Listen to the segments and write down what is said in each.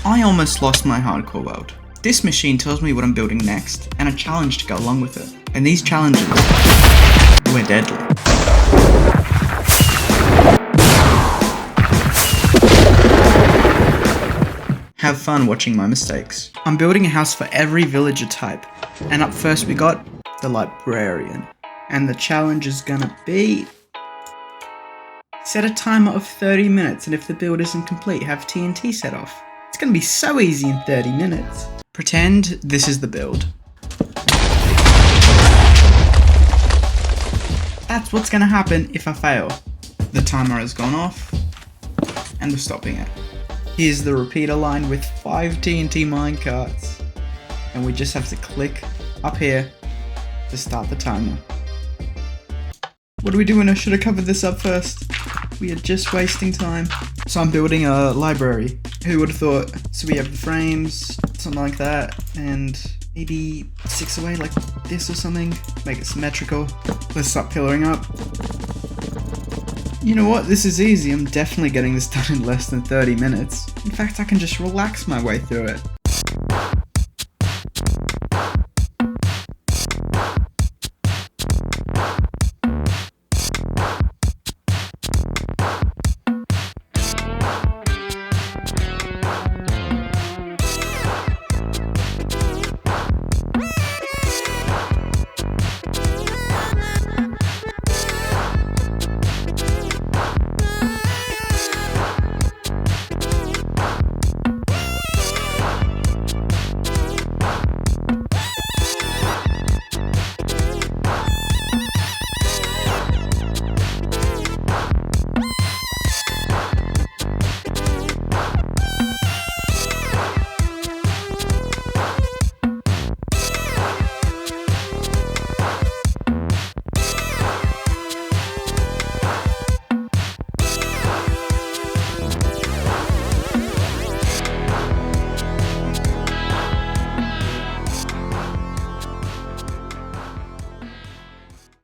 I almost lost my hardcore world. This machine tells me what I'm building next, and a challenge to go along with it. And these challenges were deadly. Have fun watching my mistakes. I'm building a house for every villager type, and up first we got the librarian. And the challenge is gonna be... set a timer of 30 minutes, and if the build isn't complete, have TNT set off. It's gonna be so easy in 30 minutes. Pretend this is the build. That's what's gonna happen if I fail. The timer has gone off, and we're stopping it. Here's the repeater line with 5 TNT minecarts, and we just have to click up here to start the timer. What are we doing? I should have covered this up first. We are just wasting time. So I'm building a library. Who would have thought? So we have the frames, something like that, and maybe 6 away like this or something. Make it symmetrical. Let's start pillaring up. You know what? This is easy. I'm definitely getting this done in less than 30 minutes. In fact, I can just relax my way through it.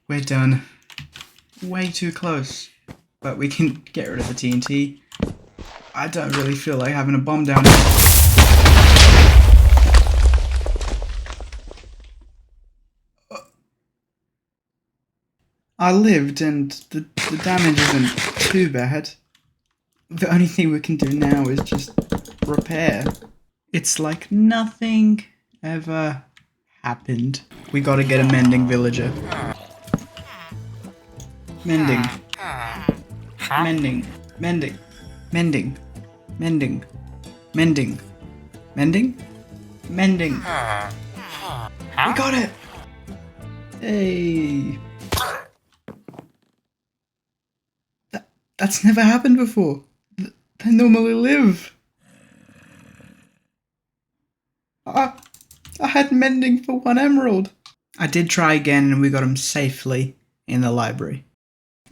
We're done. Way too close. But we can get rid of the TNT. I don't really feel like having a bomb down here. I lived and the damage isn't too bad. The only thing we can do now is just repair. It's like nothing ever happened. We gotta get a mending villager. Mending. Mending. Mending. Mending. Mending. Mending. Mending? Mending. We got it! Hey. That's never happened before. They normally live. I had mending for 1 emerald. I did try again and we got him safely in the library.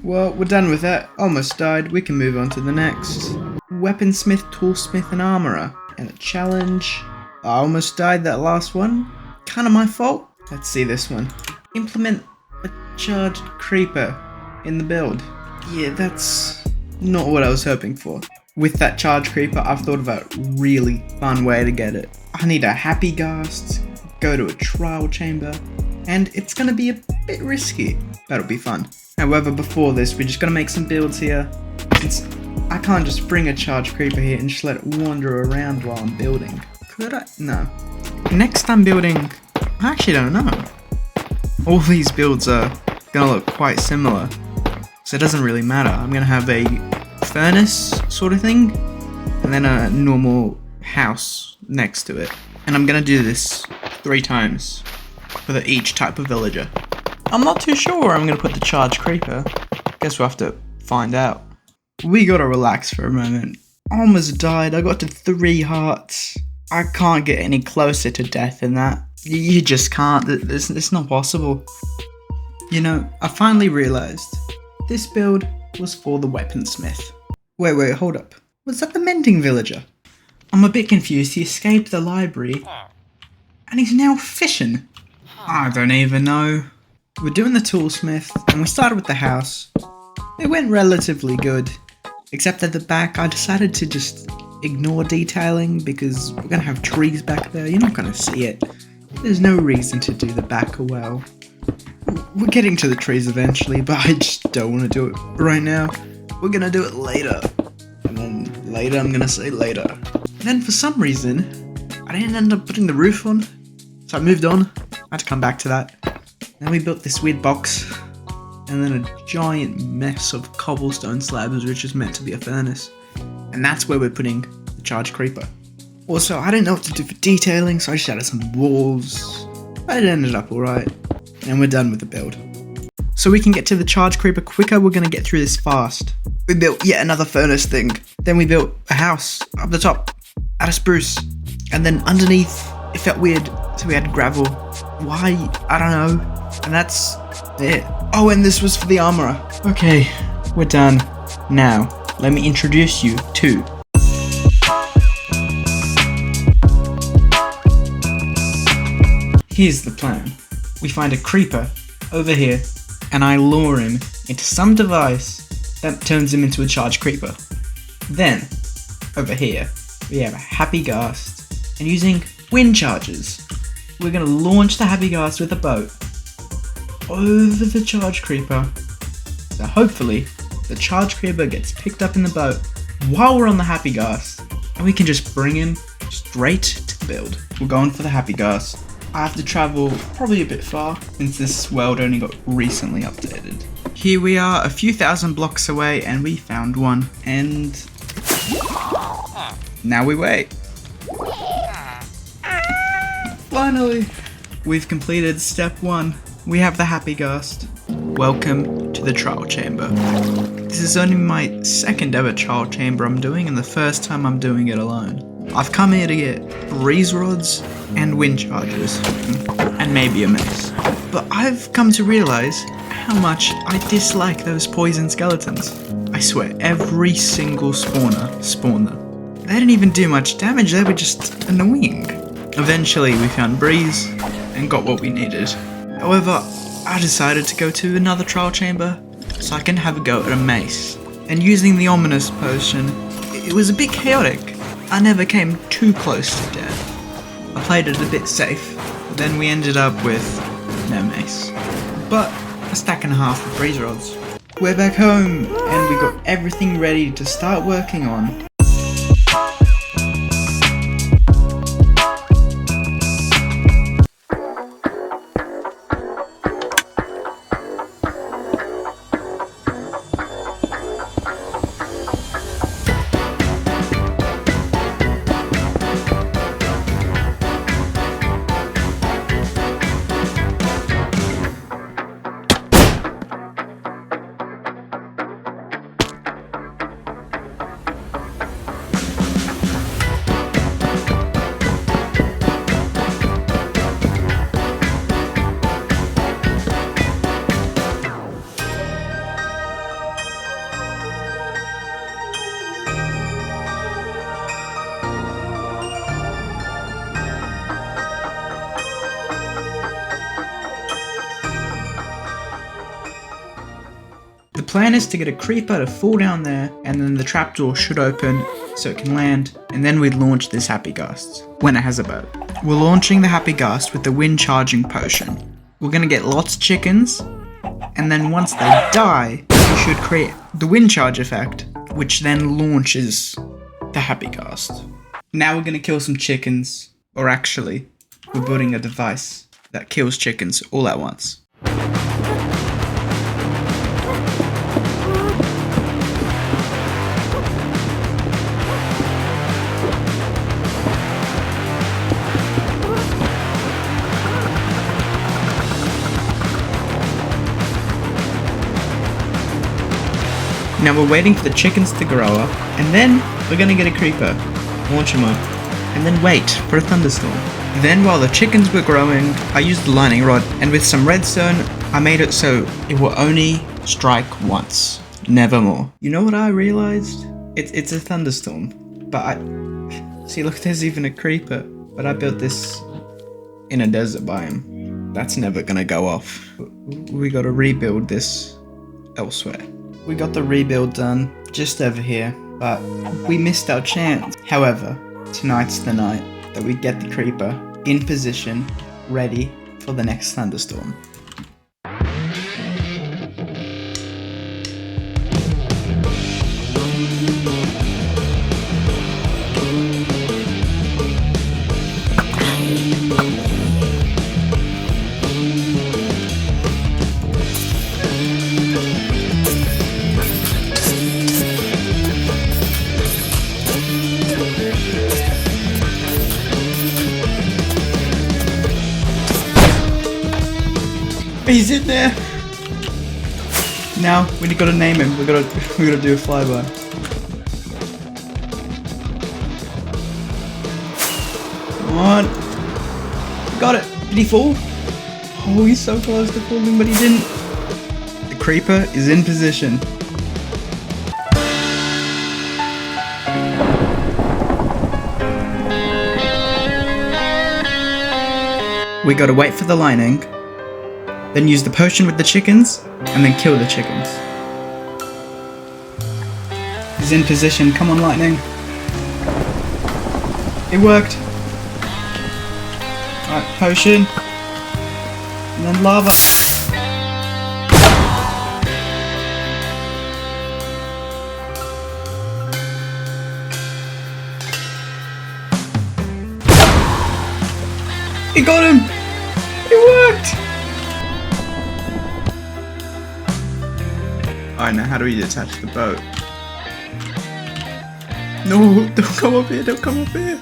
Well, we're done with that. Almost died. We can move on to the next. Weaponsmith, toolsmith, and armorer. And a challenge. I almost died that last one. Kinda my fault. Let's see this one. Implement a charged creeper in the build. Yeah, that's not what I was hoping for. With that charged creeper, I've thought of a really fun way to get it. I need a happy ghast, go to a trial chamber, and it's gonna be a bit risky, but it'll be fun. However, before this, we're just gonna make some builds here, since I can't just bring a charged creeper here and just let it wander around while I'm building. Could I? No. Next I'm building, I actually don't know. All these builds are gonna look quite similar, so it doesn't really matter. I'm gonna have a furnace sort of thing, and then a normal house next to it. And I'm gonna do this 3 times for each type of villager. I'm not too sure where I'm gonna put the charged creeper. Guess we'll have to find out. We gotta relax for a moment. Almost died. I got to 3 hearts. I can't get any closer to death than that. You just can't. It's not possible. You know, I finally realized this build was for the weaponsmith. Wait, hold up. Was that the mending villager? I'm a bit confused. He escaped the library and he's now fishing. I don't even know. We're doing the toolsmith and we started with the house. It went relatively good, except at the back I decided to just ignore detailing because we're gonna have trees back there. You're not gonna see it. There's no reason to do the back well. We're getting to the trees eventually, but I just don't want to do it right now. We're gonna do it later. And then later, I'm gonna say later. And then for some reason, I didn't end up putting the roof on. So I moved on. I had to come back to that. Then we built this weird box. And then a giant mess of cobblestone slabs, which is meant to be a furnace. And that's where we're putting the charge creeper. Also, I didn't know what to do for detailing, so I just added some walls. But it ended up alright. And we're done with the build. So we can get to the charge creeper quicker, we're gonna get through this fast. We built yet another furnace thing. Then we built a house up the top, out of spruce. And then underneath, it felt weird, so we had gravel. Why? I don't know. And that's it. Oh, and this was for the armorer. Okay, we're done. Now, let me introduce you to... Here's the plan. We find a creeper over here, and I lure him into some device that turns him into a charge creeper. Then, over here, we have a happy ghast, and using wind charges, we're gonna launch the happy ghast with a boat over the charge creeper. So hopefully, the charge creeper gets picked up in the boat while we're on the happy ghast, and we can just bring him straight to the build. We're going for the happy ghast. I have to travel probably a bit far since this world only got recently updated. Here we are a few thousand blocks away and we found one, and now we wait. Finally, we've completed step 1. We have the happy ghast. Welcome to the trial chamber. This is only my second ever trial chamber I'm doing and the first time I'm doing it alone. I've come here to get breeze rods and wind chargers, and maybe a mace. But I've come to realize how much I dislike those poison skeletons. I swear, every single spawner spawned them. They didn't even do much damage, they were just annoying. Eventually we found breeze and got what we needed. However, I decided to go to another trial chamber so I can have a go at a mace. And using the ominous potion, it was a bit chaotic. I never came too close to death. I played it a bit safe, then we ended up with no mace. But a stack and a half of breeze rods. We're back home, and we got everything ready to start working on. The plan is to get a creeper to fall down there, and then the trapdoor should open so it can land, and then we'd launch this happy ghast when it has a boat. We're launching the happy ghast with the wind charging potion. We're gonna get lots of chickens, and then once they die, we should create the wind charge effect, which then launches the happy ghast. Now we're gonna kill some chickens, or actually, we're building a device that kills chickens all at once. Now we're waiting for the chickens to grow up, and then we're gonna get a creeper, launch them up, and then wait for a thunderstorm. Then while the chickens were growing, I used the lightning rod, and with some redstone, I made it so it will only strike once, never more. You know what I realized? It's a thunderstorm, but see, look, there's even a creeper, but I built this in a desert biome. That's never gonna go off. We gotta rebuild this elsewhere. We got the rebuild done just over here. but we missed our chance. However, tonight's the night that we get the creeper in position, ready for the next thunderstorm. He's in there. Now we gotta name him. We gotta do a flyby. Come on. Got it. Did he fall? Oh, he's so close to falling, but he didn't. The creeper is in position. We gotta wait for the lightning. Then use the potion with the chickens, and then kill the chickens. He's in position. Come on, lightning. It worked. Alright, potion. And then lava. It got him! It worked! Alright, now how do we detach the boat? No, don't come up here, don't come up here.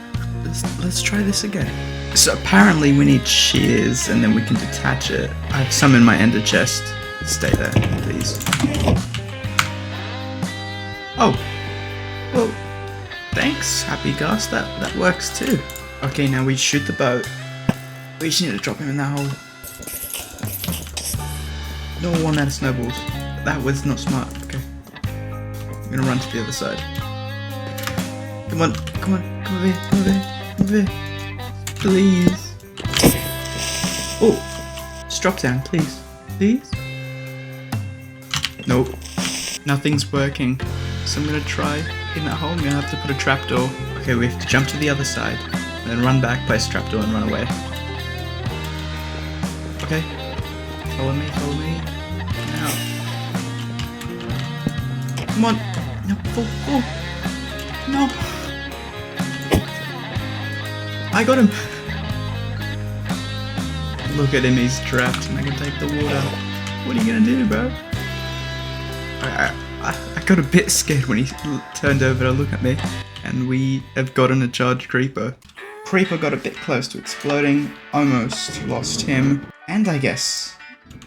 Let's try this again. So apparently we need shears and then we can detach it. I have some in my ender chest. Stay there, please. Oh. Well, thanks, Happy Gus. That works too. Okay, now we shoot the boat. We just need to drop him in that hole. No, 1 out of snowballs. That was not smart. Okay. I'm gonna run to the other side. Come on, come on, come over here, come over here, come over here. Please. Oh, just drop down, please. Please? Nope. Nothing's working. So I'm gonna try in that hole. I'm gonna have to put a trapdoor. Okay, we have to jump to the other side, and then run back, place trapdoor, and run away. Okay. Follow me, follow me. Now. Come on. No, fall, fall. No. I got him. Look at him, he's trapped and I can take the water. What are you gonna do, bro? I got a bit scared when he turned over to look at me. And we have gotten a charged creeper. Creeper got a bit close to exploding, almost lost him. And I guess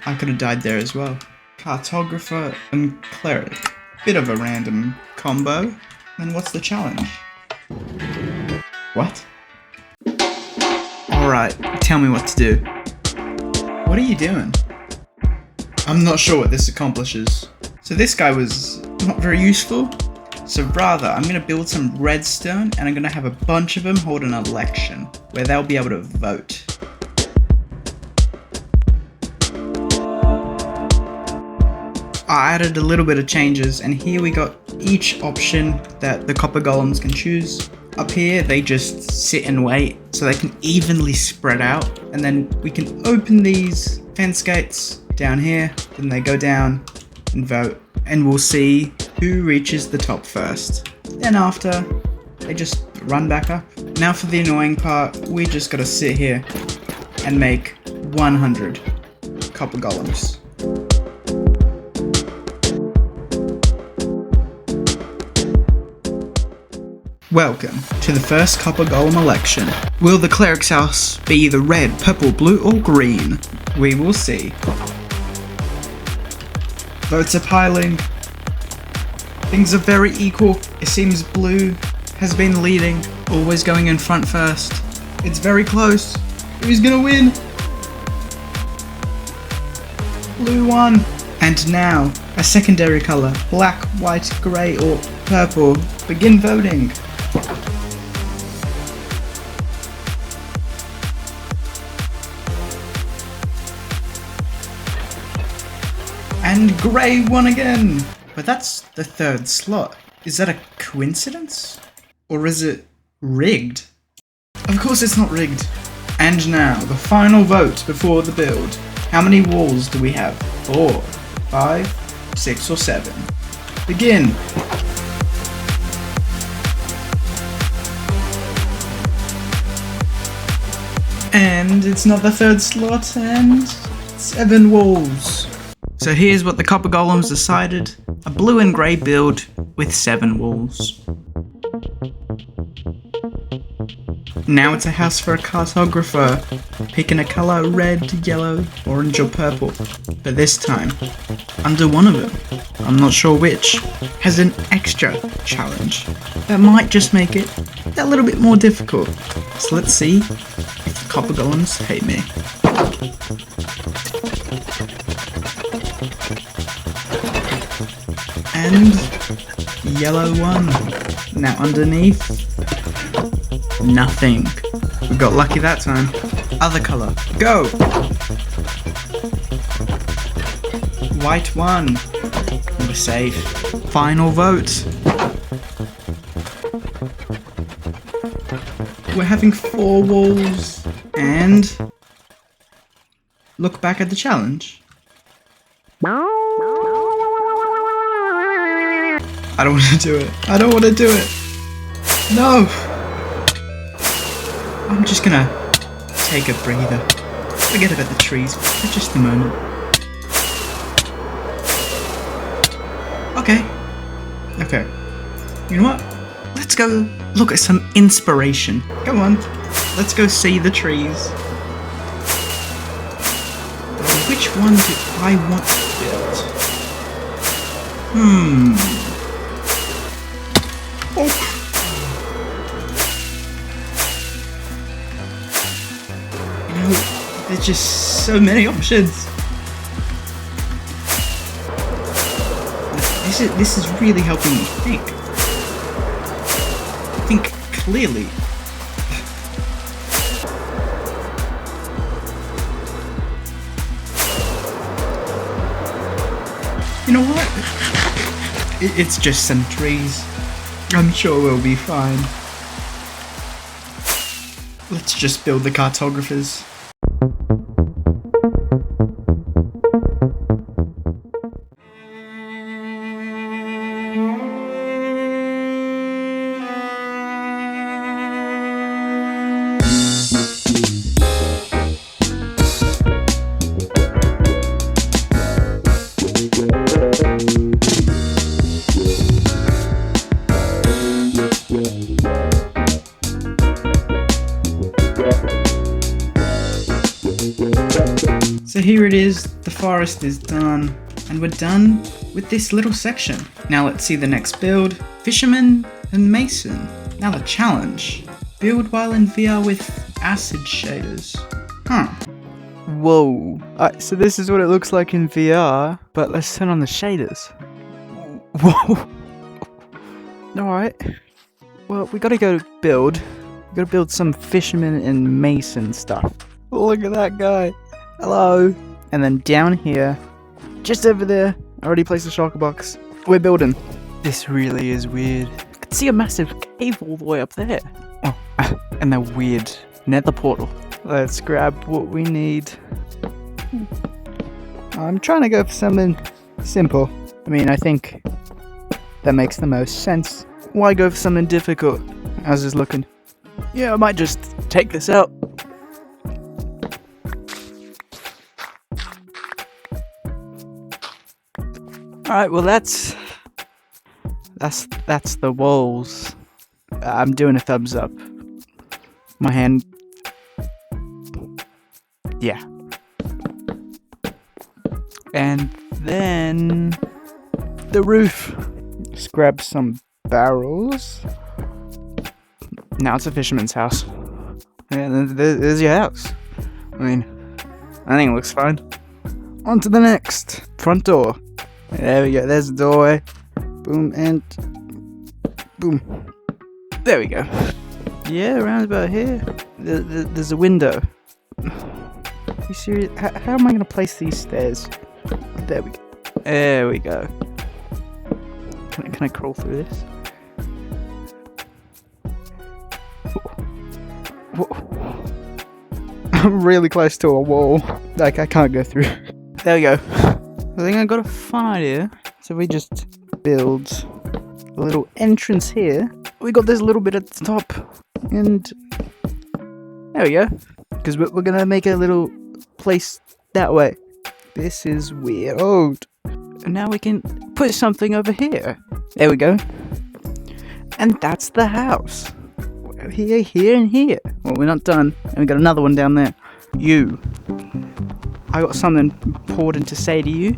I could have died there as well. Cartographer and cleric. Bit of a random combo. Then what's the challenge? What? Alright, tell me what to do. What are you doing? I'm not sure what this accomplishes. So this guy was not very useful. So rather, I'm going to build some redstone and I'm going to have a bunch of them hold an election where they'll be able to vote. I added a little bit of changes and here we got each option that the copper golems can choose. Up here they just sit and wait so they can evenly spread out, and then we can open these fence gates down here, then they go down and vote and we'll see who reaches the top first. Then after they just run back up. Now for the annoying part, we just gotta sit here and make 100 copper golems. Welcome to the first copper golem election. Will the cleric's house be either red, purple, blue, or green? We will see. Votes are piling. Things are very equal. It seems blue has been leading, always going in front first. It's very close. Who's gonna win? Blue won. And now, a secondary color, black, white, grey, or purple. Begin voting. And grey won again! But that's the third slot. Is that a coincidence? Or is it rigged? Of course it's not rigged. And now, the final vote before the build. How many walls do we have? 4, 5, 6 or 7? Begin! And it's not the third slot, and 7 walls. So here's what the Copper Golems decided. A blue and grey build with 7 walls. Now it's a house for a cartographer. Picking a colour: red, yellow, orange or purple. But this time, under one of them, I'm not sure which, has an extra challenge that might just make it a little bit more difficult. So let's see if the Copper Golems hate me. And yellow one. Now underneath, nothing. We got lucky that time. Other colour, go! White one. We're safe. Final vote. We're having 4 walls. And look back at the challenge. I don't want to do it. I don't want to do it. No! I'm just gonna take a breather. Forget about the trees for just a moment. Okay. Okay. You know what? Let's go look at some inspiration. Come on. Let's go see the trees. Which one do I want to build? Oh. You know, there's just so many options. This is really helping me think. Think clearly. You know what? It's just some trees. I'm sure we'll be fine. Let's just build the cartographers. So here it is, the forest is done, and we're done with this little section. Now let's see the next build, Fisherman and Mason. Now the challenge, build while in VR with acid shaders. Huh. Whoa, so this is what it looks like in VR, but let's turn on the shaders. Whoa. Alright, well we gotta go build. We gotta build some Fisherman and Mason stuff. Look at that guy. Hello. And then down here, just over there, I already placed a shulker box. We're building. This really is weird. I can see a massive cave all the way up there. Oh, and the weird nether portal. Let's grab what we need. I'm trying to go for something simple. I mean, I think that makes the most sense. Why go for something difficult? How's this looking? Yeah, I might just take this out. Alright, well that's the walls. I'm doing a thumbs up. My hand. Yeah. And then the roof. Just grab some barrels. Now it's a fisherman's house. And there's your house. I mean, I think it looks fine. On to the next. Front door. There we go, there's the doorway. Boom, and boom. There we go. Yeah, around about here. There's a window. Are you serious? How am I going to place these stairs? There we go. There we go. Can I crawl through this? Whoa. I'm really close to a wall. Like, I can't go through. There we go. I think I got a fun idea. So we just build a little entrance here. We got this little bit at the top. And there we go. Because we're gonna make a little place that way. This is weird. And now we can put something over here. There we go. And that's the house. Here, here, and here. Well, we're not done. And we got another one down there. You. I got something important to say to you.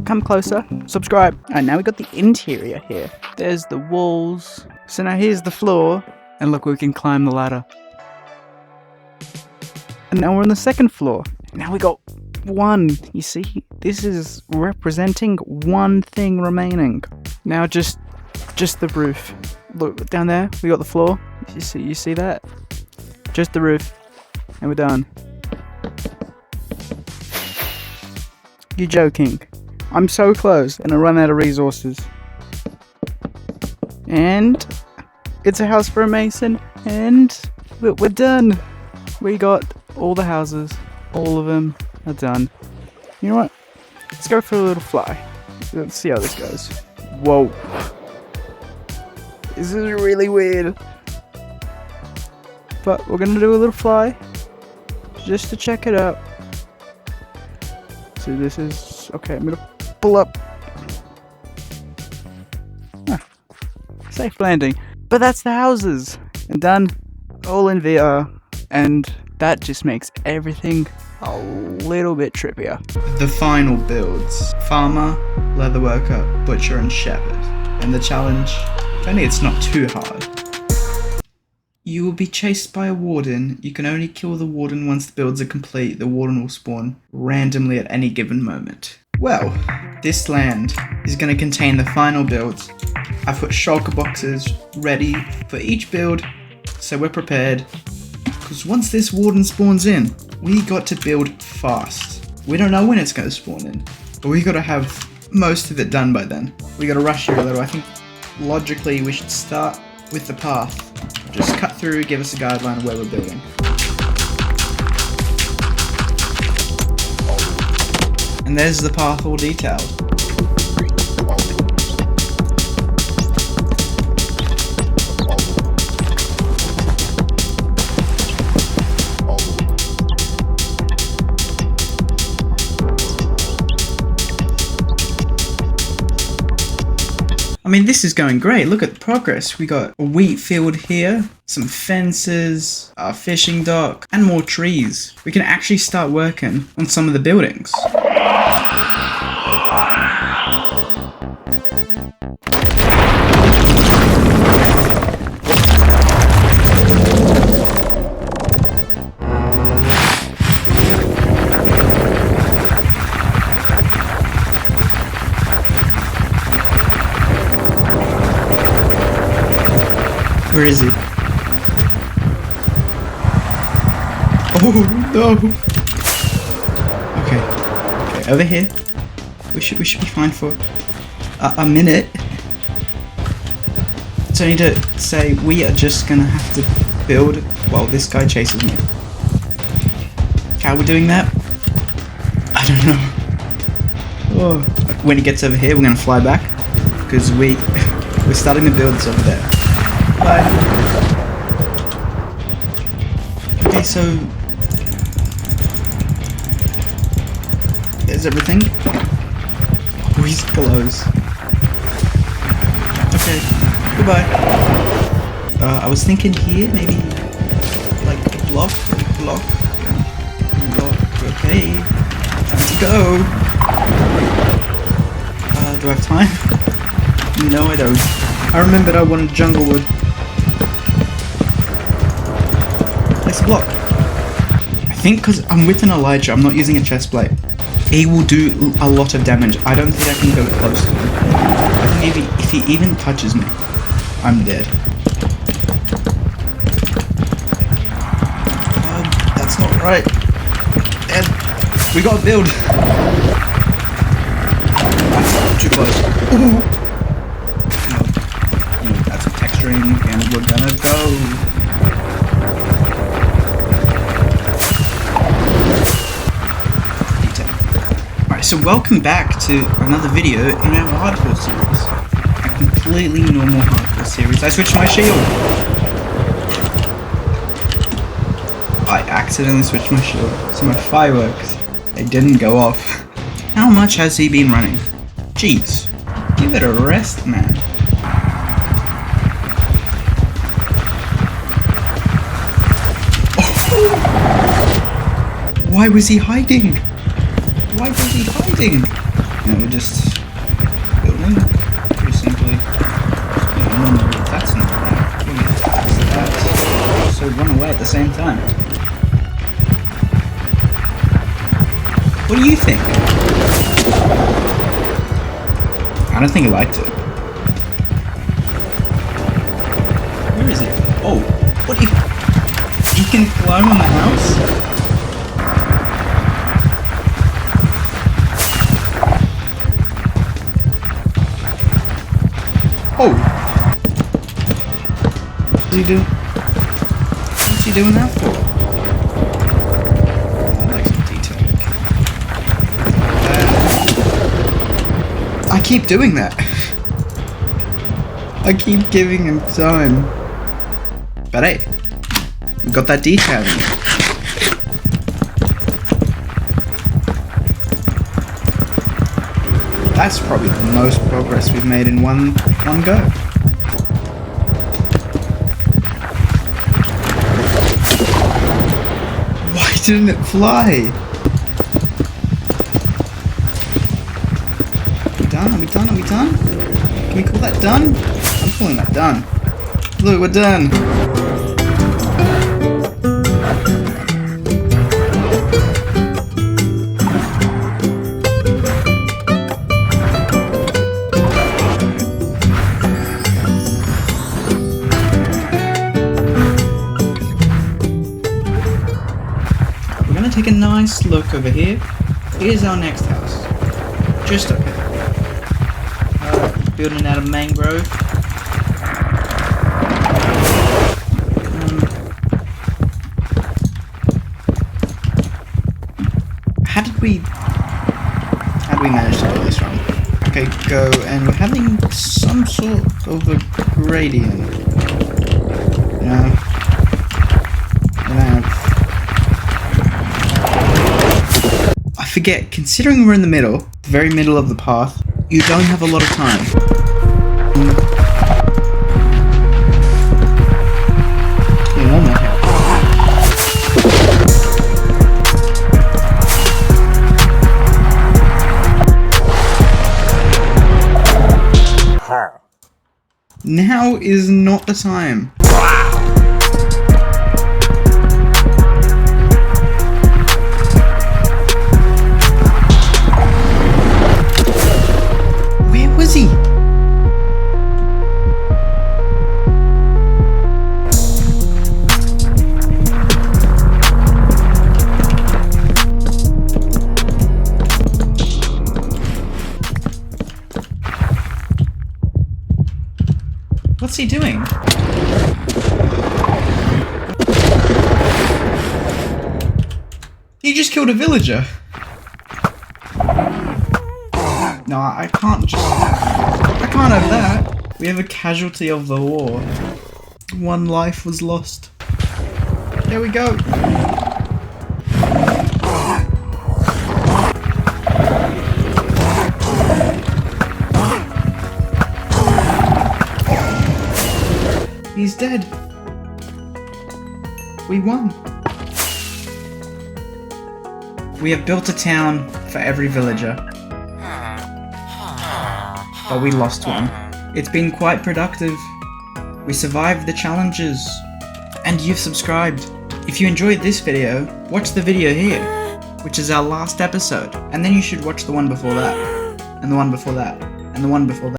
Come closer. Subscribe. And now we got the interior here. There's the walls. So now here's the floor. And look, we can climb the ladder. And now we're on the second floor. Now we got one. You see, this is representing one thing remaining. Now just the roof. Look down there. We got the floor. You see that? Just the roof, and we're done. You're joking. I'm so close, and I run out of resources. And it's a house for a mason, and we're done. We got all the houses. All of them are done. You know what? Let's go for a little fly. Let's see how this goes. Whoa. This is really weird. But we're gonna do a little fly. Just to check it out. So this is... Okay, I'm gonna pull up. Safe landing. But that's the houses. And done. All in VR. And that just makes everything a little bit trippier. The final builds: farmer, leatherworker, butcher, and shepherd. And the challenge, if only it's not too hard. You will be chased by a warden. You can only kill the warden once the builds are complete. The warden will spawn randomly at any given moment. Well, this land is going to contain the final builds. I've put shulker boxes ready for each build, so we're prepared. Because once this warden spawns in, we got to build fast. We don't know when it's going to spawn in, but we got to have most of it done by then. We got to rush here a little. I think logically we should start with the path. Just cut through, give us a guideline of where we're building. And there's the path all detailed. I mean, this is going great. Look at the progress. We got a wheat field here, some fences, a fishing dock, and more trees. We can actually start working on some of the buildings. Where is he? Oh no! Okay, over here. We should be fine for a minute. So I need to say we are just gonna have to build while this guy chases me. How are we doing that? I don't know. Oh. When he gets over here, we're gonna fly back because we're starting the builds over there. Bye. Okay, so there's everything. Oh, he's close. Okay, goodbye. I was thinking here, maybe like a block. Okay, time to go. Do I have time? No, I don't. I remembered I wanted jungle wood. Place a block. I think because I'm with an Elijah, I'm not using a chest plate. He will do a lot of damage. I don't think I can go close to him. I think if he even touches me, I'm dead. That's not right. And we gotta build. That's too close. Ooh. we're gonna go. Alright, so welcome back to another video in our hardcore series. A completely normal hardcore series. I switched my shield. I accidentally switched my shield. So my fireworks, they didn't go off. How much has he been running? Jeez, give it a rest, man. Why was he hiding? Why was he hiding? No, we're just building. Pretty simply. No, that's not right. That. So run away at the same time. What do you think? I don't think he liked it. Where is it? Oh, what do you... He can climb on the house? Oh! What's he doing? What's he doing that for? I like some detail. I keep doing that. I keep giving him time. But hey, we got that detailing. That's probably the most progress we've made in one go. Why didn't it fly? Are we done? Are we done? Are we done? Can we call that done? I'm calling that done. Look, we're done. Take a nice look over here. Here's our next house. Just up here. Building out of mangrove. How did we manage to do this wrong? Okay, go, and we're having some sort of a gradient. Forget, considering we're in the middle, the very middle of the path, you don't have a lot of time. One more hit. Now is not the time. What's he doing? He just killed a villager. No, I can't have that. We have a casualty of the war. One life was lost. There we go. He's dead. We won. We have built a town for every villager. But we lost one. It's been quite productive. We survived the challenges. And you've subscribed. If you enjoyed this video, watch the video here, which is our last episode. And then you should watch the one before that. And the one before that. And the one before that.